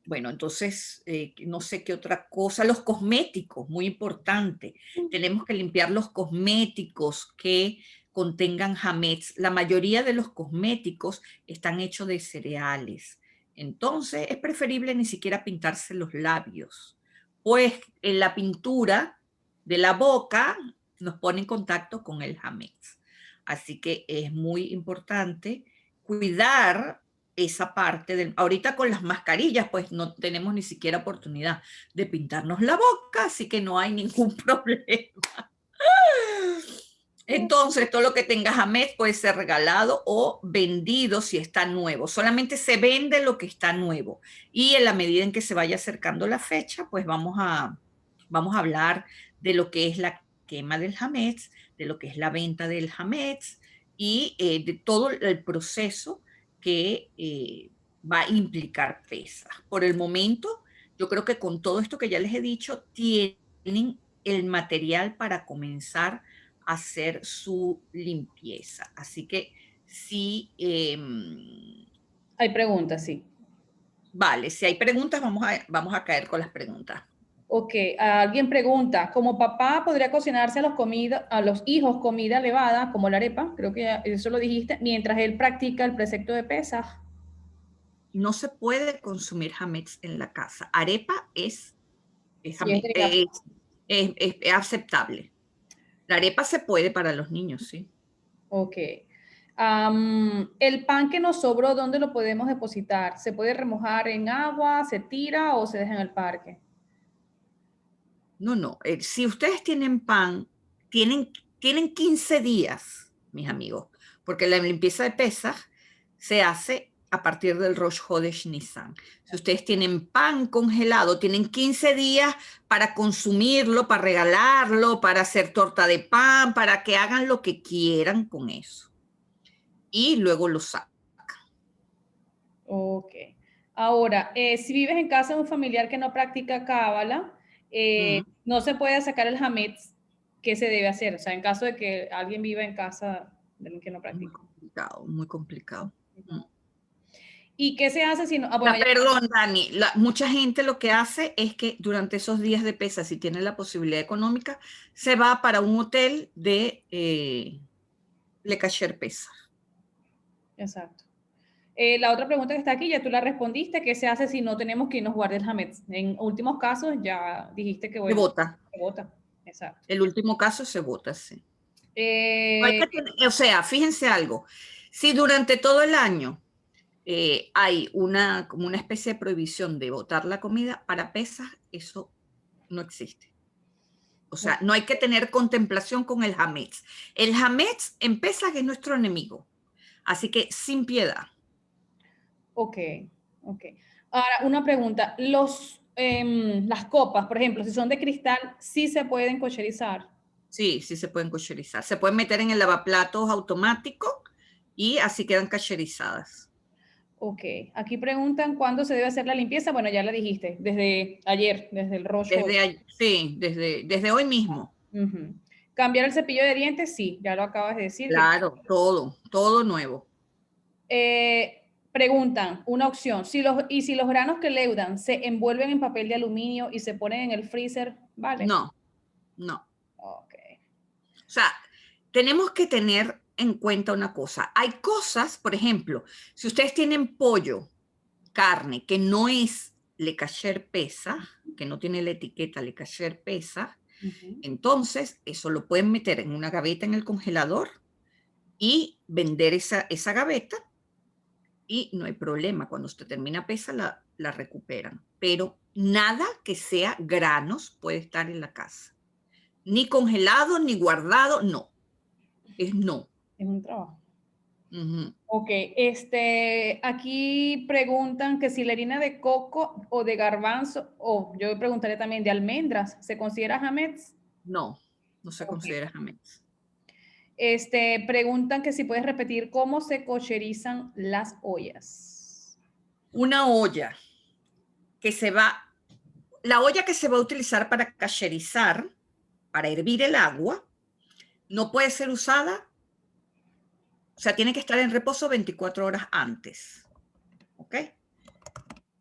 Bueno, entonces, no sé qué otra cosa. Los cosméticos, muy importante. Tenemos que limpiar los cosméticos que contengan hametz. La mayoría de los cosméticos están hechos de cereales. Entonces es preferible ni siquiera pintarse los labios, pues en la pintura de la boca nos pone en contacto con el hametz. Así que es muy importante cuidar esa parte del... Ahorita con las mascarillas, pues no tenemos ni siquiera oportunidad de pintarnos la boca, así que no hay ningún problema. Entonces, todo lo que tenga hametz puede ser regalado o vendido si está nuevo. Solamente se vende lo que está nuevo. Y en la medida en que se vaya acercando la fecha, pues vamos a hablar de lo que es la quema del hametz, de lo que es la venta del hametz y de todo el proceso que va a implicar Pesaj. Por el momento, yo creo que con todo esto que ya les he dicho, tienen el material para comenzar hacer su limpieza. Así que sí, Hay preguntas, sí. vale, si hay preguntas, vamos a caer con las preguntas. Ok, alguien pregunta, ¿como papá podría cocinarse a los hijos comida elevada, como la arepa? Creo que eso lo dijiste, mientras él practica el precepto de Pesaj. No se puede consumir hametz en la casa. Arepa es, Sí, es aceptable. La arepa se puede para los niños, sí. ok. El pan que nos sobró, ¿dónde lo podemos depositar? ¿Se puede remojar en agua, se tira o se deja en el parque? No, no. Si ustedes tienen pan, tienen 15 días, mis amigos, porque la limpieza de Pesaj se hace a partir del Rosh Hodesh Nisan. Si ustedes tienen pan congelado, tienen 15 días para consumirlo, para regalarlo, para hacer torta de pan, para que hagan lo que quieran con eso. Y luego lo sacan. Ok. Ahora, si vives en casa de un familiar que no practica cábala, no se puede sacar el hametz. ¿Qué se debe hacer? O sea, en caso de que alguien viva en casa de alguien que no Muy practica. complicado, muy complicado. ¿Y qué se hace si no? Bueno, ya. Perdón, Dani, mucha gente lo que hace es que durante esos días de pesa, si tiene la posibilidad económica, se va para un hotel de Le Cacher Pesa. Exacto. La otra pregunta que está aquí, ya tú la respondiste, ¿qué se hace si no tenemos quien nos guarde el hametz? En últimos casos ya dijiste que, Se bueno, vota. se vota. Exacto. El último caso se vota, sí. No hay Eh, que tener, o sea, fíjense algo. Si durante todo el año hay como una especie de prohibición de botar la comida para pesas, eso no existe. O sea, no hay que tener contemplación con el hametz. El hametz en Pesaj es nuestro enemigo. Así que sin piedad. ok, ok. Ahora, una pregunta. Las copas, por ejemplo, si son de cristal, ¿sí se pueden cocherizar? Sí, sí se pueden cocherizar. Se pueden meter en el lavaplatos automático y así quedan cacherizadas. Ok. Aquí preguntan cuándo se debe hacer la limpieza. Bueno, ya la dijiste, desde ayer, desde el Rosh Hodesh. Sí, desde hoy mismo. Ujú. Cambiar el cepillo de dientes, sí, ya lo acabas de decir. Claro, todo nuevo. Preguntan, una opción, si los granos que leudan se envuelven en papel de aluminio y se ponen en el freezer, ¿vale? No, no. Ok. O sea, tenemos que tener en cuenta una cosa. Hay cosas, por ejemplo, si ustedes tienen pollo, carne, que no es Le Cacher Pesaj, que no tiene la etiqueta Le Cacher Pesaj, entonces eso lo pueden meter en una gaveta en el congelador y vender esa gaveta y no hay problema. Cuando usted termina pesa, la recuperan. Pero nada que sea granos puede estar en la casa. Ni congelado, ni guardado, no. Es no. Es un trabajo. Ujú. Ok, aquí preguntan que si la harina de coco o de garbanzo, o yo preguntaré también de almendras, ¿se considera hametz? No, no se Ok. considera hametz. Preguntan que si puedes repetir cómo se cocherizan las ollas. Una olla que se va, la olla que se va a utilizar para cacherizar, para hervir el agua, no puede ser usada, o sea, tiene que estar en reposo 24 horas antes. ¿Ok?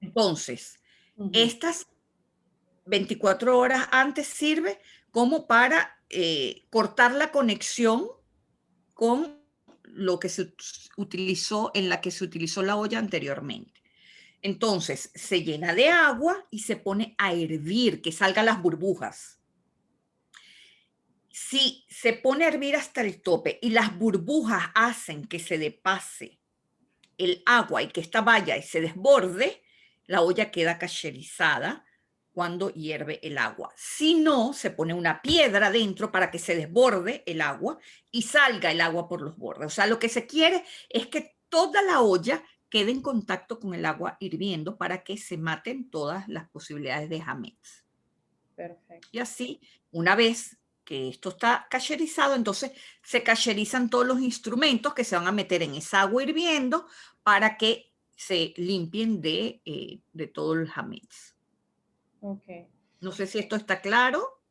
Entonces, estas 24 horas antes sirve como para cortar la conexión con lo que se utilizó, en la que se utilizó la olla anteriormente. Entonces se llena de agua y se pone a hervir, que salgan las burbujas. Si se pone a hervir hasta el tope y las burbujas hacen que se depase el agua y que esta vaya y se desborde, la olla queda cacherizada cuando hierve el agua. Si no, se pone una piedra dentro para que se desborde el agua y salga el agua por los bordes. O sea, lo que se quiere es que toda la olla quede en contacto con el agua hirviendo para que se maten todas las posibilidades de hametz. Perfecto. Y así, una vez que esto está cacherizado, entonces se cacherizan todos los instrumentos que se van a meter en esa agua hirviendo para que se limpien de todo el hametz. Ok. No sé si esto está claro.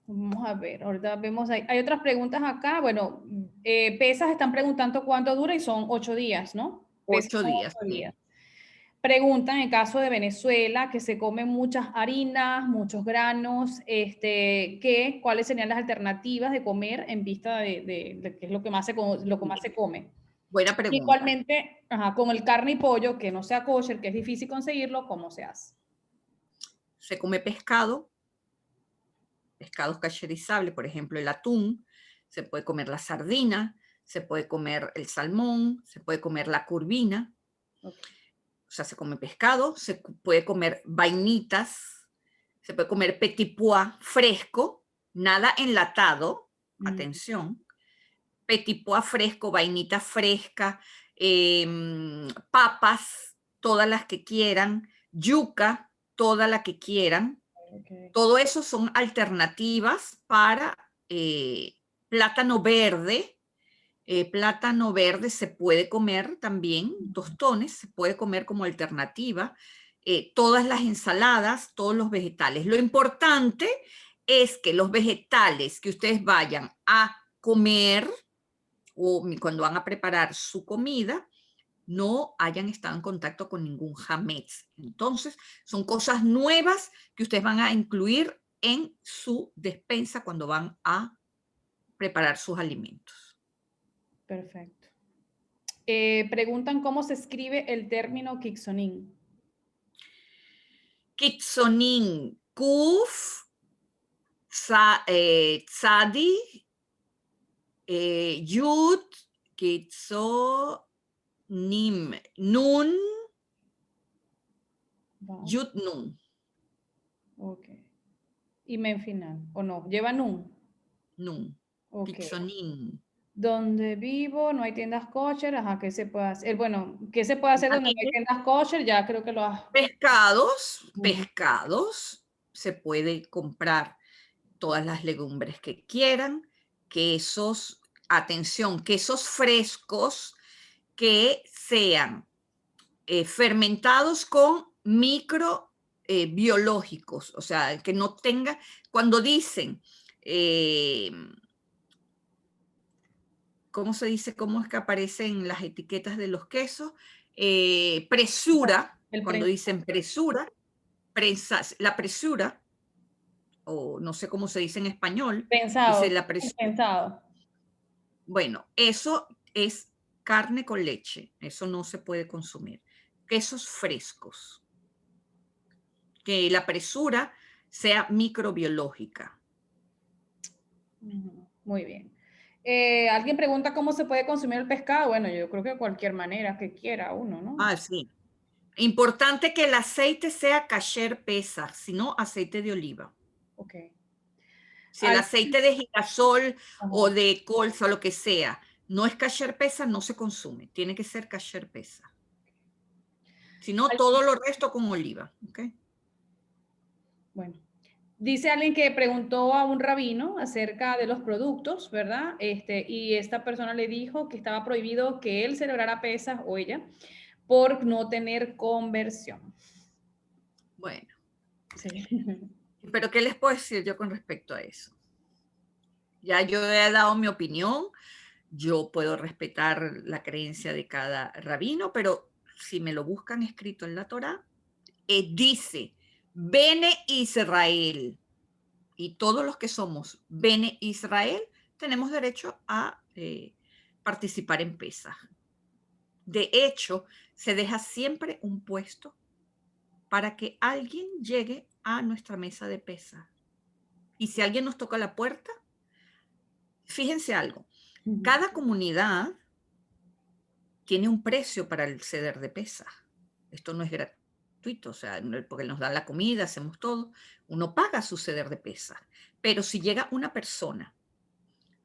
Vamos a ver, ahorita vemos, hay otras preguntas acá. Bueno, pesas están preguntando cuánto dura y son 8 días, ¿no? Pesas 8 son días, 8 sí. días. Preguntan en caso de Venezuela que se comen muchas harinas, muchos granos, ¿cuáles serían las alternativas de comer en vista de qué es lo que más lo que más se come? Buena pregunta. Igualmente, ajá, con el carne y pollo, que no sea kosher, que es difícil conseguirlo, ¿cómo se hace? Se come pescado, pescados cacherizables, por ejemplo, el atún, se puede comer la sardina, se puede comer el salmón, se puede comer la curvina. Okay. O sea, se come pescado, se puede comer vainitas, se puede comer petit pois fresco, nada enlatado, atención, petit pois fresco, vainita fresca, papas, todas las que quieran, yuca, toda la que quieran. Okay. Todo eso son alternativas para plátano verde. Plátano verde se puede comer también, tostones, se puede comer como alternativa. Todas las ensaladas, todos los vegetales. Lo importante es que los vegetales que ustedes vayan a comer o cuando van a preparar su comida, no hayan estado en contacto con ningún hametz. Entonces, son cosas nuevas que ustedes van a incluir en su despensa cuando van a preparar sus alimentos. Perfecto. Preguntan cómo se escribe el término Kixonin. Kitsonin, Kuf, Tzadi, Yud, Kitsonim, Nun, Wow. Yud, Nun. Ok. Y men final, ¿o no? ¿Lleva nun? Nun. Ok. Kitsonin. Donde vivo no hay tiendas kosher, ajá, ¿qué se puede hacer? Bueno, ¿qué se puede hacer donde no hay tiendas kosher? Ya creo que lo has... Pescados, se puede comprar todas las legumbres que quieran, quesos, atención, quesos frescos que sean fermentados con microbiológicos, o sea, que no tenga, cuando dicen, ¿cómo se dice? ¿Cómo es que aparecen las etiquetas de los quesos? Presura, El cuando prensado. dicen presura, la presura, o no sé cómo se dice en español, dice Pensado. la presura. Pensado. Bueno, eso es carne con leche, eso no se puede consumir. Quesos frescos, que la presura sea microbiológica. Muy bien. Alguien pregunta cómo se puede consumir el pescado. Bueno, yo creo que de cualquier manera que quiera uno, ¿no? Ah, sí. Importante que el aceite sea kasher pesa, sino aceite de oliva. Ok. Si el Al- aceite de girasol o Ajá. de colza, lo que sea, no es kasher pesa, no se consume. Tiene que ser kasher pesa. Si no, Al- todo lo resto con oliva. ¿Okay? Bueno, dice alguien que preguntó a un rabino acerca de los productos, ¿verdad? Y esta persona le dijo que estaba prohibido que él celebrara pesas o ella por no tener conversión. Bueno, Sí. pero ¿qué les puedo decir yo con respecto a eso? Ya yo he dado mi opinión, yo puedo respetar la creencia de cada rabino, pero si me lo buscan escrito en la Torá, dice, Bene Israel, y todos los que somos Bene Israel tenemos derecho a participar en Pesaj. De hecho, se deja siempre un puesto para que alguien llegue a nuestra mesa de pesas. Y si alguien nos toca la puerta, fíjense algo, cada comunidad tiene un precio para el ceder de pesas. Esto no es gratuito, o sea, porque nos dan la comida, hacemos todo. Uno paga su ceder de pesas. Pero si llega una persona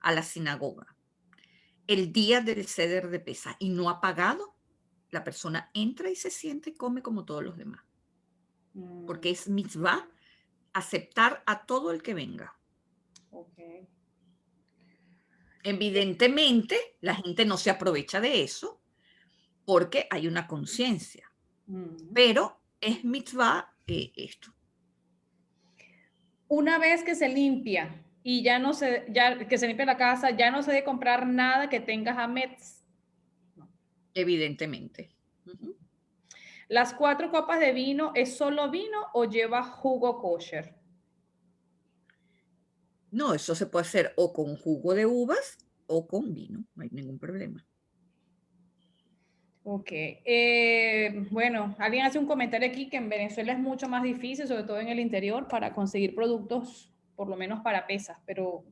a la sinagoga el día del ceder de pesas y no ha pagado, la persona entra y se sienta y come como todos los demás. Porque es mitzvah aceptar a todo el que venga. Okay. Evidentemente, la gente no se aprovecha de eso porque hay una conciencia. Pero es mitzvah esto. Una vez que se limpia y ya que se limpia la casa, ya no se debe comprar nada que tenga hametz. Evidentemente. Las 4 copas de vino, ¿es solo vino o lleva jugo kosher? No, eso se puede hacer o con jugo de uvas o con vino, no hay ningún problema. Ok. Bueno, alguien hace un comentario aquí que en Venezuela es mucho más difícil, sobre todo en el interior, para conseguir productos, por lo menos para pesas, pero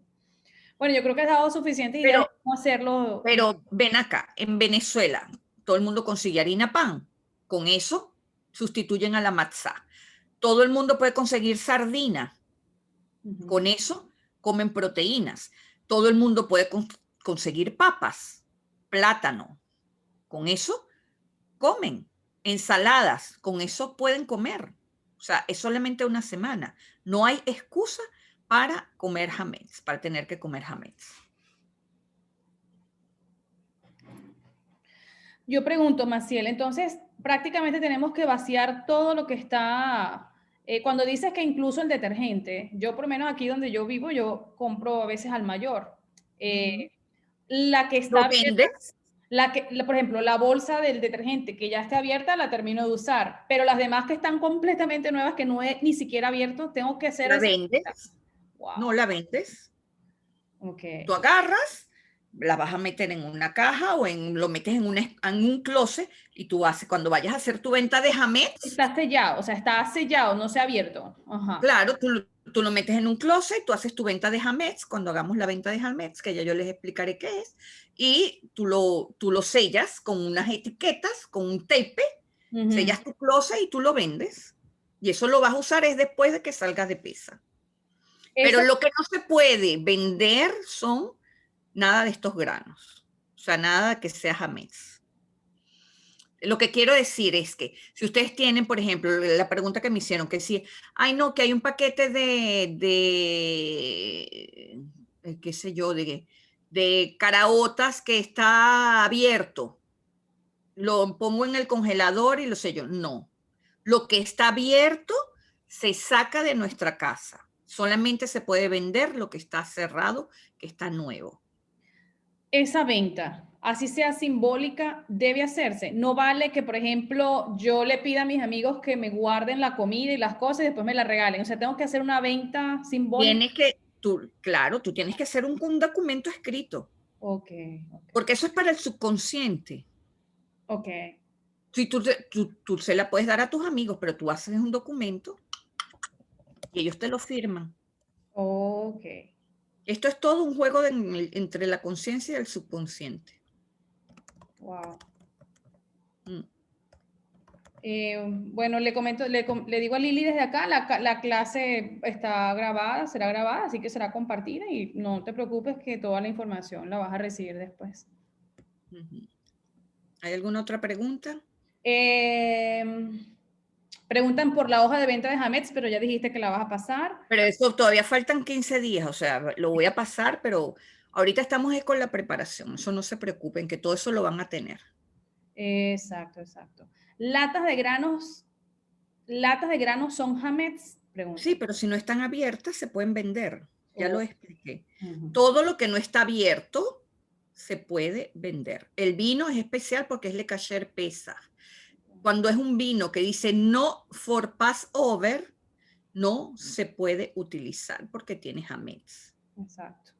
bueno, yo creo que has dado suficientes ideas de Pero, cómo hacerlo. pero ven acá, en Venezuela todo el mundo consigue harina pan. Con eso sustituyen a la matzá. Todo el mundo puede conseguir sardina. Con eso comen proteínas. Todo el mundo puede conseguir papas, plátano. Con eso comen. Ensaladas, con eso pueden comer. O sea, es solamente una semana. No hay excusa para comer hametz, para tener que comer hametz. Yo pregunto, Maciel, entonces prácticamente tenemos que vaciar todo lo que está, cuando dices que incluso el detergente, yo por lo menos aquí donde yo vivo, yo compro a veces al mayor. La que está ¿Lo abierta, vendes? por ejemplo, la bolsa del detergente que ya está abierta, la termino de usar, pero las demás que están completamente nuevas, que no he ni siquiera abierto, tengo que hacer ¿La esa. vendes? No Wow. la vendes. Ok. Tú agarras, la vas a meter en una caja o lo metes en un closet y tú haces, cuando vayas a hacer tu venta de hametz, Está sellado, o sea, está sellado, no se ha abierto. Ajá. claro, tú lo metes en un closet, tú haces tu venta de hametz, cuando hagamos la venta de hametz, que ya yo les explicaré qué es, y tú lo sellas con unas etiquetas, con un tape, sellas tu closet y tú lo vendes. Y eso lo vas a usar es después de que salgas de pesa. Pero Esa, lo que no se puede vender son nada de estos granos. O sea, nada que sea hametz. Lo que quiero decir es que si ustedes tienen, por ejemplo, la pregunta que me hicieron, que si, ay no, que hay un paquete qué sé yo, de caraotas que está abierto, lo pongo en el congelador y lo sé yo. No, lo que está abierto se saca de nuestra casa. Solamente se puede vender lo que está cerrado, que está nuevo. esa venta, así sea simbólica, debe hacerse. No vale que, por ejemplo, yo le pida a mis amigos que me guarden la comida y las cosas y después me la regalen. O sea, tengo que hacer una venta simbólica. Claro, tú tienes que hacer un documento escrito, Ok, ok, porque eso es para el subconsciente. ok, Si tú se la puedes dar a tus amigos, pero tú haces un documento y ellos te lo firman. ok. Esto es todo un juego entre la conciencia y el subconsciente. Wow. Mm. Bueno, le comento, le digo a Lili desde acá, la clase está grabada, será grabada, así que será compartida y no te preocupes que toda la información la vas a recibir después. ¿Hay alguna otra pregunta? Eh, Preguntan por la hoja de venta de Hametz, pero ya dijiste que la vas a pasar. Pero eso todavía faltan 15 días, o sea, lo voy a pasar, pero ahorita estamos con la preparación, eso no se preocupen, que todo eso lo van a tener. Exacto, exacto. Latas de granos son Hametz, Sí, preguntan. pero si no están abiertas, se pueden vender. Ya lo Oh, expliqué. ujú. Todo lo que no está abierto se puede vender. El vino es especial porque es Le Cachère Pesa. Cuando es un vino que dice no for Passover, no se puede utilizar porque tiene hametz. Exacto.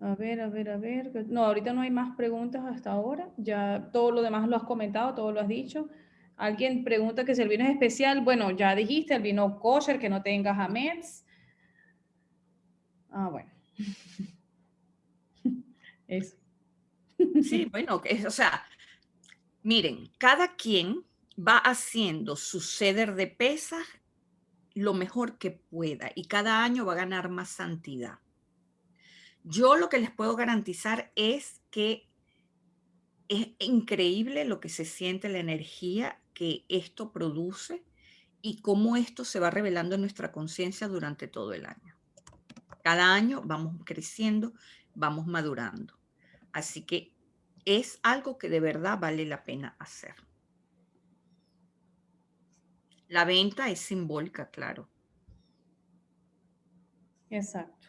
A ver, a ver, a ver. No, ahorita no hay más preguntas hasta ahora. Ya todo lo demás lo has comentado, todo lo has dicho. Alguien pregunta que si el vino es especial. Bueno, ya dijiste, el vino kosher, que no tenga hametz. Ah, bueno. Eso. Sí, bueno, o sea, miren, cada quien va haciendo su ceder de pesas lo mejor que pueda y cada año va a ganar más santidad. Yo lo que les puedo garantizar es que es increíble lo que se siente, la energía que esto produce y cómo esto se va revelando en nuestra conciencia durante todo el año. Cada año vamos creciendo, vamos madurando. Así que es algo que de verdad vale la pena hacer. La venta es simbólica, claro. Exacto.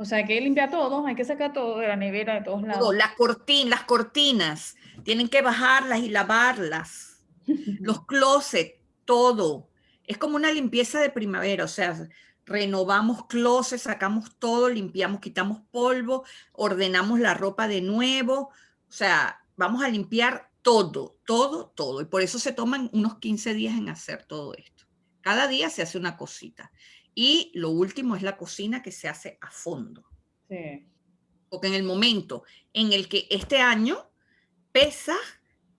O sea, hay que limpiar todo, hay que sacar todo de la nevera, de todos Todo, lados. las cortinas, tienen que bajarlas y lavarlas. Los closets, todo. Es como una limpieza de primavera, o sea, renovamos closets, sacamos todo, limpiamos, quitamos polvo, ordenamos la ropa de nuevo, o sea, vamos a limpiar todo, todo, todo. Y por eso se toman unos 15 días en hacer todo esto. Cada día se hace una cosita. Y lo último es la cocina que se hace a fondo. Sí. Porque en el momento en el que este año Pesaj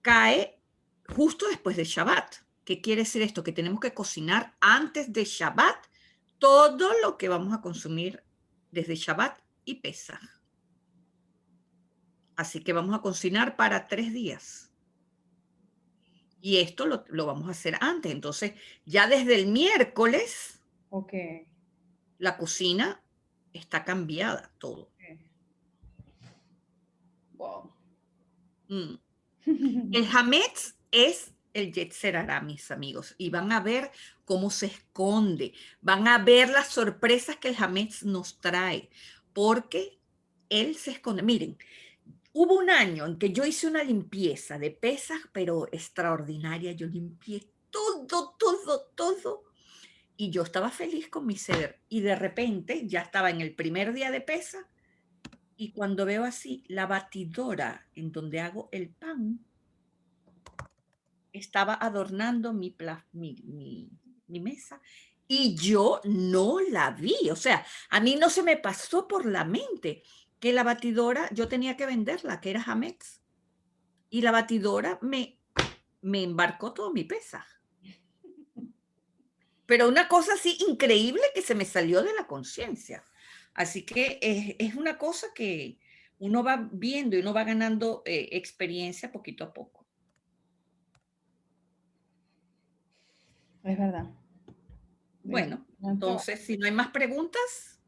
cae justo después de Shabbat. ¿Qué quiere decir esto? Que tenemos que cocinar antes de Shabbat todo lo que vamos a consumir desde Shabbat y Pesaj. Así que vamos a cocinar para 3 días. Y esto lo vamos a hacer antes. Entonces, ya desde el miércoles, Ok. la cocina está cambiada todo. Wow. Mm. El Hametz es el Yetzer Hará, mis amigos, y van a ver cómo se esconde, van a ver las sorpresas que el Hametz nos trae, porque él se esconde. Miren, hubo un año en que yo hice una limpieza de pesas, pero extraordinaria. Yo limpié todo, todo, todo, y yo estaba feliz con mi ceder. Y de repente ya estaba en el primer día de pesa, y cuando veo así la batidora en donde hago el pan, estaba adornando mi mesa y yo no la vi. O sea, a mí no se me pasó por la mente que la batidora, yo tenía que venderla, que era Hametz. Y la batidora me embarcó todo mi pesa. Pero una cosa así increíble que se me salió de la conciencia. Así que es una cosa que uno va viendo y uno va ganando experiencia poquito a poco. Es verdad. Bueno, Buen trabajo. entonces, si no hay más preguntas,